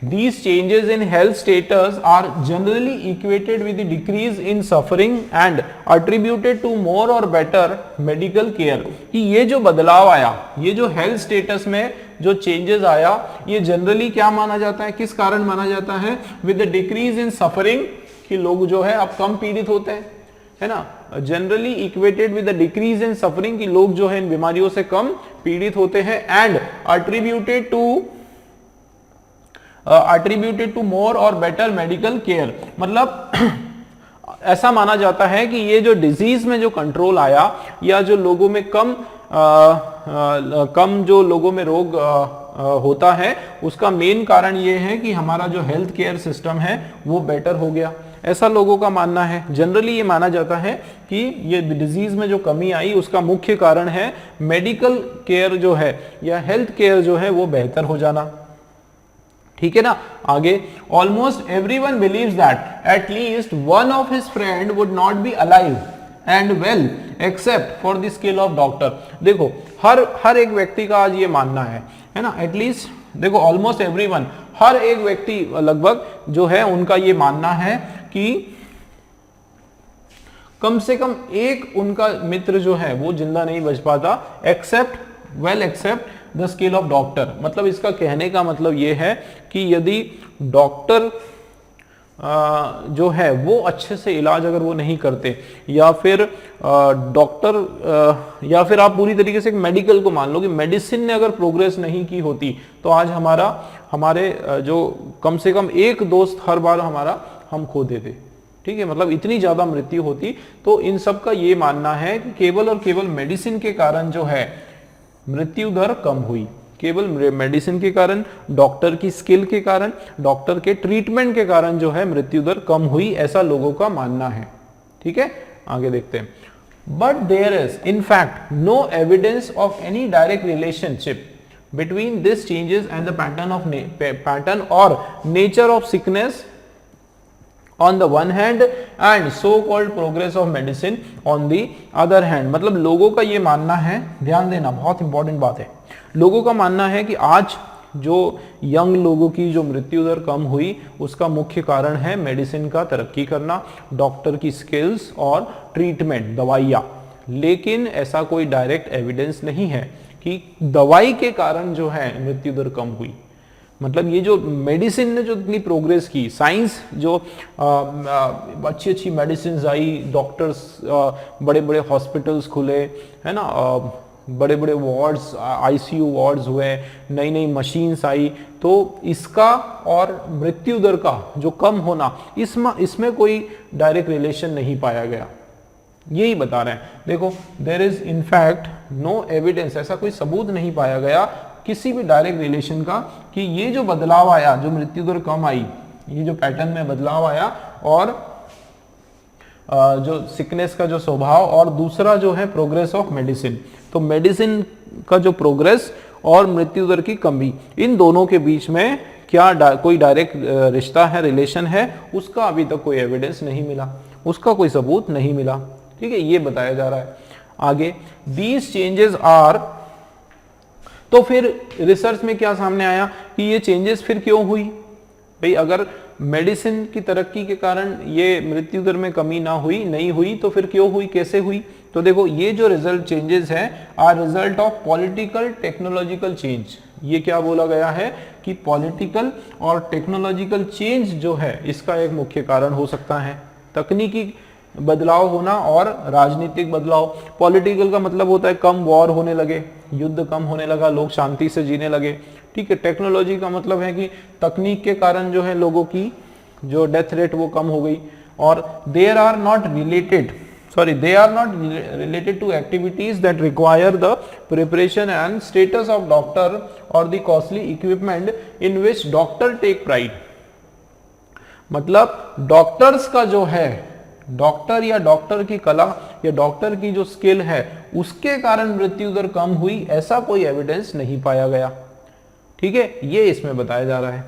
These changes in health status are generally equated with the decrease in suffering and attributed to more or better medical care। कि ये जो बदलाव आया, ये जो हेल्थ स्टेटस में जो चेंजेस आया, ये जनरली क्या माना जाता है, किस कारण माना जाता है, with the decrease in suffering, कि लोग जो है अब कम पीड़ित होते हैं, है ना, generally equated with the decrease in suffering, कि लोग जो है इन बीमारियों से कम पीड़ित होते हैं, and attributed to more or better medical care। मतलब ऐसा माना जाता है कि ये जो डिजीज में जो कंट्रोल आया, या जो लोगों में कम जो लोगों में रोग होता है, उसका मेन कारण ये है कि हमारा जो हेल्थ केयर सिस्टम है वो बेटर हो गया, ऐसा लोगों का मानना है। जनरली ये माना जाता है कि ये डिजीज में जो कमी आई उसका मुख्य कारण है मेडिकल केयर जो है, या हेल्थ केयर जो है वो बेहतर हो जाना, ठीक है ना। आगे, almost everyone believes that at least one of his friend would not be alive and well except for the skill of doctor. देखो हर एक व्यक्ति का आज ये मानना है ना, एटलीस्ट देखो ऑलमोस्ट एवरीवन, हर एक व्यक्ति लगभग जो है उनका ये मानना है कि कम से कम एक उनका मित्र जो है वो जिंदा नहीं बच पाता, except the skill of doctor. मतलब इसका कहने का मतलब यह है कि यदि डॉक्टर जो है वो अच्छे से इलाज अगर वो नहीं करते, या फिर डॉक्टर या फिर आप पूरी तरीके से मेडिकल को मान लो कि मेडिसिन ने अगर प्रोग्रेस नहीं की होती तो आज हमारे जो कम से कम एक दोस्त हर बार हम खो देते, ठीक है, मतलब इतनी ज्यादा मृत्यु होती। तो इन सब का ये मानना है कि केवल और केवल मेडिसिन के कारण जो है मृत्यु दर कम हुई, केवल मेडिसिन के कारण, डॉक्टर की स्किल के कारण, डॉक्टर के ट्रीटमेंट के कारण जो है मृत्यु दर कम हुई, ऐसा लोगों का मानना है, ठीक है। आगे देखते हैं। But there is in fact no evidence of any direct relationship between this changes and the pattern और nature of sickness on the one hand and so called progress of medicine on the other hand। मतलब लोगों का ये मानना है, ध्यान देना बहुत इंपॉर्टेंट बात है, लोगों का मानना है कि आज जो यंग लोगों की जो मृत्यु दर कम हुई उसका मुख्य कारण है मेडिसिन का तरक्की करना, डॉक्टर की स्किल्स और ट्रीटमेंट, दवाइयाँ। लेकिन ऐसा कोई डायरेक्ट एविडेंस नहीं है कि दवाई के कारण जो है मृत्यु दर कम हुई। मतलब ये जो मेडिसिन ने जो इतनी प्रोग्रेस की, साइंस जो अच्छी मेडिसिन आई, डॉक्टर्स, बड़े बड़े हॉस्पिटल्स खुले, है ना, बड़े बड़े वार्ड्स, आईसीयू वार्ड्स हुए, नई नई मशीन्स आई, तो इसका और मृत्यु दर का जो कम होना, इसमें कोई डायरेक्ट रिलेशन नहीं पाया गया, यही बता रहे हैं। देखो, there is in fact no evidence, ऐसा कोई सबूत नहीं पाया गया किसी भी डायरेक्ट रिलेशन का कि ये जो बदलाव आया, जो मृत्यु दर कम आई, ये जो पैटर्न में बदलाव आया, और जो सिकनेस का जो स्वभाव, और दूसरा जो है प्रोग्रेस ऑफ मेडिसिन। तो मेडिसिन का जो प्रोग्रेस और मृत्यु दर की कमी, इन दोनों के बीच में क्या कोई डायरेक्ट रिश्ता है, रिलेशन है, उसका अभी तक कोई एविडेंस नहीं मिला, उसका कोई सबूत नहीं मिला, ठीक है, ये बताया जा रहा है। आगे, दीज चेंजेस आर, तो फिर रिसर्च में क्या सामने आया कि ये चेंजेस फिर क्यों हुई भाई, अगर मेडिसिन की तरक्की के कारण ये मृत्यु दर में कमी ना हुई, नहीं हुई, तो फिर क्यों हुई, कैसे हुई? तो देखो ये जो रिजल्ट चेंजेस है are result of political technological change. ये क्या बोला गया है कि पॉलिटिकल और टेक्नोलॉजिकल चेंज जो है इसका एक मुख्य कारण हो सकता है। तकनीकी बदलाव होना और राजनीतिक बदलाव। पॉलिटिकल का मतलब होता है कम वॉर होने लगे, युद्ध कम होने लगा, लोग शांति से जीने लगे, ठीक है। टेक्नोलॉजी का मतलब है कि तकनीक के कारण जो है लोगों की जो डेथ रेट वो कम हो गई। और they are not related to activities that require the preparation and status of doctor or the costly equipment in which doctor take pride। मतलब डॉक्टर्स का जो है, डॉक्टर या डॉक्टर की कला या डॉक्टर की जो स्किल है उसके कारण मृत्यु दर कम हुई, ऐसा कोई एविडेंस नहीं पाया गया, ठीक है। ये इसमें बताया जा रहा है।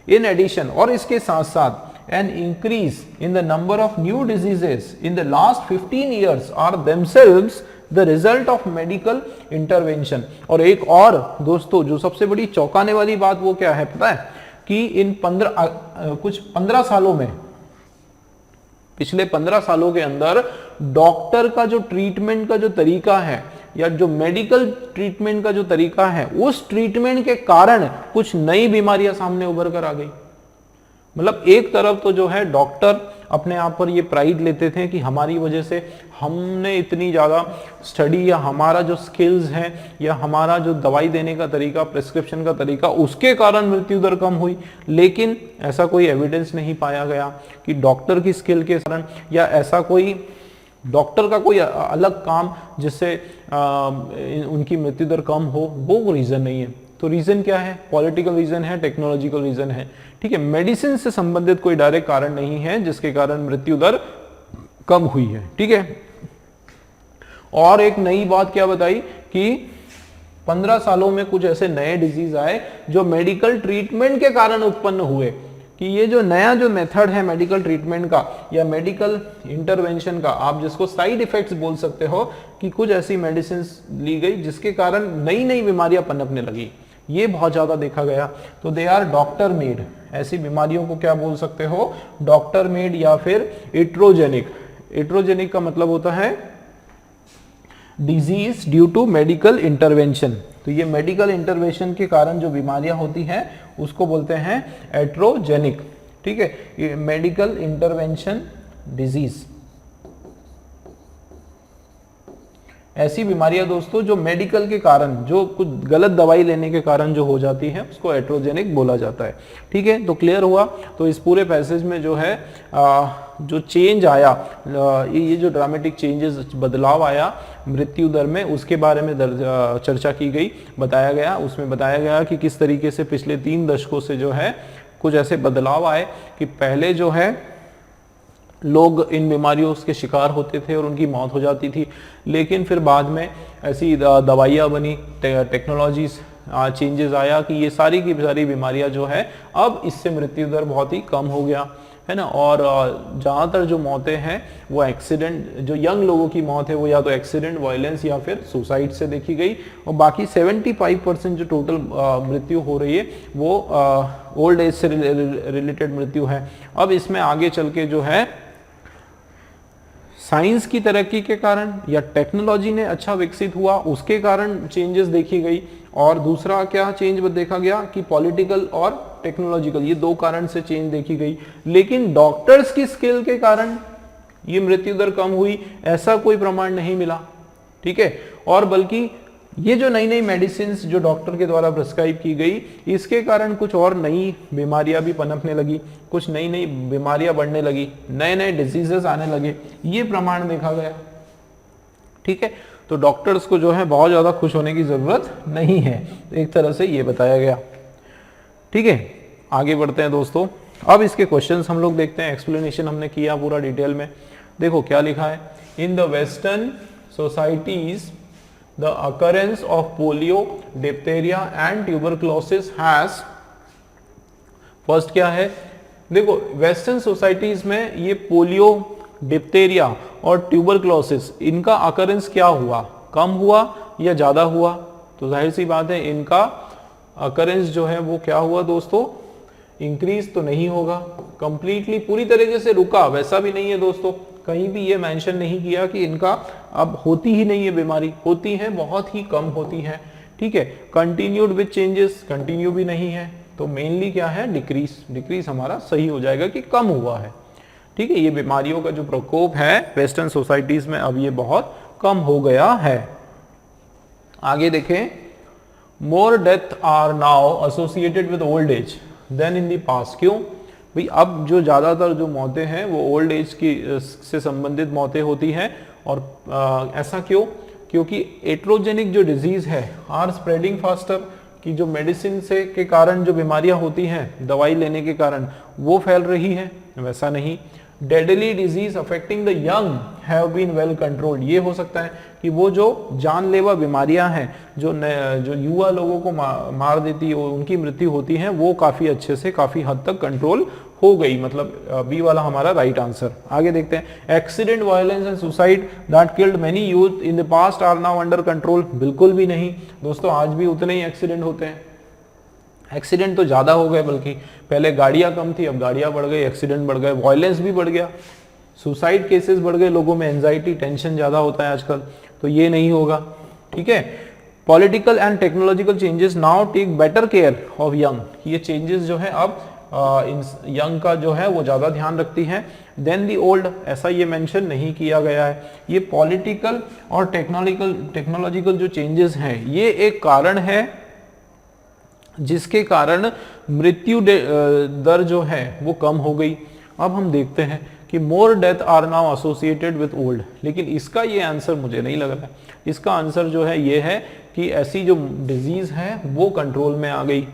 इन एडिशन, और इसके साथ साथ an increase in the number of new diseases in the last 15 years are themselves the result of medical intervention। और एक और दोस्तों जो सबसे बड़ी चौंकाने वाली बात वो क्या है पता है कि इन 15 सालों में, पिछले 15 सालों के अंदर डॉक्टर का जो ट्रीटमेंट का जो तरीका है या जो मेडिकल ट्रीटमेंट का जो तरीका है, उस ट्रीटमेंट के कारण कुछ नई बीमारियां सामने उभर कर आ गई। मतलब एक तरफ तो जो है डॉक्टर अपने आप पर ये प्राइड लेते थे कि हमारी वजह से हमने इतनी ज़्यादा स्टडी या हमारा जो स्किल्स है या हमारा जो दवाई देने का तरीका, प्रिस्क्रिप्शन का तरीका, उसके कारण मृत्यु दर कम हुई। लेकिन ऐसा कोई एविडेंस नहीं पाया गया कि डॉक्टर की स्किल के कारण या ऐसा कोई डॉक्टर का कोई अलग काम जिससे उनकी मृत्यु दर कम हो, वो रीज़न नहीं है। तो रीज़न क्या है? पॉलिटिकल रीज़न है, टेक्नोलॉजिकल रीज़न है, ठीक है। मेडिसिन से संबंधित कोई डायरेक्ट कारण नहीं है जिसके कारण मृत्यु दर कम हुई है, ठीक है। और एक नई बात क्या बताई कि 15 सालों में कुछ ऐसे नए डिजीज आए जो मेडिकल ट्रीटमेंट के कारण उत्पन्न हुए, कि ये जो नया जो मेथड है मेडिकल ट्रीटमेंट का या मेडिकल इंटरवेंशन का, आप जिसको साइड इफेक्ट्स बोल सकते हो, कि कुछ ऐसी मेडिसिन ली गई जिसके कारण नई नई बीमारियां पनपने लगी, ये बहुत ज्यादा देखा गया। तो दे आर डॉक्टर मेड, ऐसी बीमारियों को क्या बोल सकते हो? डॉक्टर मेड या फिर इट्रोजेनिक। इट्रोजेनिक का मतलब होता है disease due to medical intervention. तो ये मेडिकल इंटरवेंशन के कारण जो बीमारियां होती हैं उसको बोलते हैं एट्रोजेनिक, ठीक है। ये मेडिकल इंटरवेंशन डिजीज, ऐसी बीमारियां दोस्तों जो मेडिकल के कारण, जो कुछ गलत दवाई लेने के कारण जो हो जाती है, उसको एट्रोजेनिक बोला जाता है, ठीक है। तो क्लियर हुआ। तो इस पूरे पैसेज में जो है जो चेंज आया, ये जो ड्रामेटिक चेंजेस, बदलाव आया मृत्यु दर में, उसके बारे में चर्चा की गई, बताया गया। उसमें बताया गया कि किस तरीके से पिछले 3 दशकों से जो है कुछ ऐसे बदलाव आए कि पहले जो है लोग इन बीमारियों के शिकार होते थे और उनकी मौत हो जाती थी, लेकिन फिर बाद में ऐसी दवाइयाँ बनी, टेक्नोलॉजीज चेंजेस आया कि ये सारी की सारी बीमारियां जो है अब इससे मृत्यु दर बहुत ही कम हो गया है ना। और ज़्यादातर जो मौतें हैं वो एक्सीडेंट, जो यंग लोगों की मौत है वो या तो एक्सीडेंट, वायलेंस या फिर सुसाइड से देखी गई, और बाकी 75% जो टोटल मृत्यु हो रही है वो ओल्ड एज से रिलेटेड मृत्यु है। अब इसमें आगे चल के जो है साइंस की तरक्की के कारण या टेक्नोलॉजी ने अच्छा विकसित हुआ उसके कारण चेंजेस देखी गई, और दूसरा क्या चेंज देखा गया कि पॉलिटिकल और टेक्नोलॉजिकल, ये 2 कारण से चेंज देखी गई। लेकिन डॉक्टर्स की स्किल के कारण ये मृत्यु दर कम हुई ऐसा कोई प्रमाण नहीं मिला, ठीक है। और बल्कि ये जो नई नई मेडिसिन जो डॉक्टर के द्वारा प्रिस्क्राइब की गई, इसके कारण कुछ और नई बीमारियां भी पनपने लगी, कुछ नई नई बीमारियां बढ़ने लगी, नए नए डिजीजेस आने लगे, ये प्रमाण देखा गया, ठीक है। तो डॉक्टर्स को जो है बहुत ज्यादा खुश होने की जरूरत नहीं है, एक तरह से ये बताया गया, ठीक है। आगे बढ़ते हैं दोस्तों। अब इसके क्वेश्चंस हम लोग देखते हैं, एक्सप्लेनेशन हमने किया पूरा डिटेल में। देखो क्या लिखा है, in the western societies the occurrence of polio, diphtheria and tuberculosis has, first क्या है, देखो वेस्टर्न सोसाइटीज में ये पोलियो, डिप्थेरिया और ट्यूबरक्लोसिस, इनका अकरेंस क्या हुआ, कम हुआ या ज्यादा हुआ, तो जाहिर सी बात है इनका अकरेंस जो है वो क्या हुआ दोस्तों, इंक्रीज तो नहीं होगा, कंप्लीटली पूरी तरीके से रुका वैसा भी नहीं है दोस्तों, कहीं भी ये मेंशन नहीं किया कि इनका अब होती ही नहीं है बीमारी, होती है बहुत ही कम होती है, ठीक है। कंटिन्यूड विद चेंजेस, कंटिन्यू भी नहीं है, तो मेनली क्या है, डिक्रीज, डिक्रीज हमारा सही हो जाएगा कि कम हुआ है, ठीक है। ये बीमारियों का जो प्रकोप है वेस्टर्न सोसाइटीज में अब ये बहुत कम हो गया है। आगे देखें, more death are now associated with old age than in the past. क्यों भाई, अब जो ज्यादातर जो मौतें हैं वो ओल्ड एज की से संबंधित मौतें होती हैं, और ऐसा क्यों, क्योंकि एट्रोजेनिक जो डिजीज है आर स्प्रेडिंग फास्टर, कि जो मेडिसिन से के कारण जो बीमारियां होती हैं दवाई लेने के कारण वो फैल रही है, वैसा नहीं। Deadly disease affecting the young have been well controlled, ये हो सकता है कि वो जो जानलेवा बीमारियां हैं जो युवा लोगों को मार देती और उनकी मृत्यु होती है वो काफी अच्छे से काफी हद तक कंट्रोल हो गई, मतलब बी वाला हमारा राइट आंसर। आगे देखते हैं, accident, violence and suicide that killed many youth in the past are now under control. बिल्कुल भी नहीं दोस्तों, आज भी उतने ही एक्सीडेंट होते हैं, एक्सीडेंट तो ज्यादा हो गए, बल्कि पहले गाड़ियां कम थी अब गाड़ियां बढ़ गई, एक्सीडेंट बढ़ गए, वायलेंस भी बढ़ गया, सुसाइड केसेस बढ़ गए, लोगों में एंजाइटी टेंशन ज्यादा होता है आजकल, तो ये नहीं होगा, ठीक है। Political and technological changes now take better care of young, ये चेंजेस जो है अब यंग का जो है वो ज्यादा ध्यान रखती है देन दी ओल्ड, ऐसा ये मेंशन नहीं किया गया है। ये पॉलिटिकल और टेक्नोलॉजिकल जो चेंजेस हैं ये एक कारण है जिसके कारण मृत्यु दर जो है वो कम हो गई। अब हम देखते हैं कि more death are now associated with old, लेकिन इसका ये आंसर मुझे नहीं लग रहा है। इसका आंसर जो है ये है कि ऐसी जो डिजीज है वो कंट्रोल में आ गई,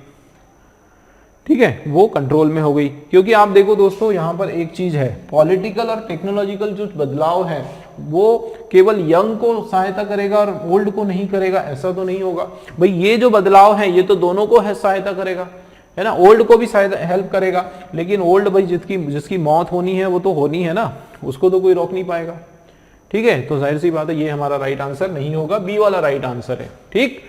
ठीक है, वो कंट्रोल में हो गई। क्योंकि आप देखो दोस्तों यहाँ पर एक चीज है, पॉलिटिकल और टेक्नोलॉजिकल जो बदलाव है वो केवल यंग को सहायता करेगा और ओल्ड को नहीं करेगा, ऐसा तो नहीं होगा भाई। ये जो बदलाव है ये तो दोनों को सहायता करेगा, है ना, ओल्ड को भी सहायता हेल्प करेगा, लेकिन ओल्ड भाई जिसकी मौत होनी है वो तो होनी है ना, उसको तो कोई रोक नहीं पाएगा, ठीक है। तो जाहिर सी बात है ये हमारा राइट आंसर नहीं होगा, बी वाला राइट आंसर है, ठीक।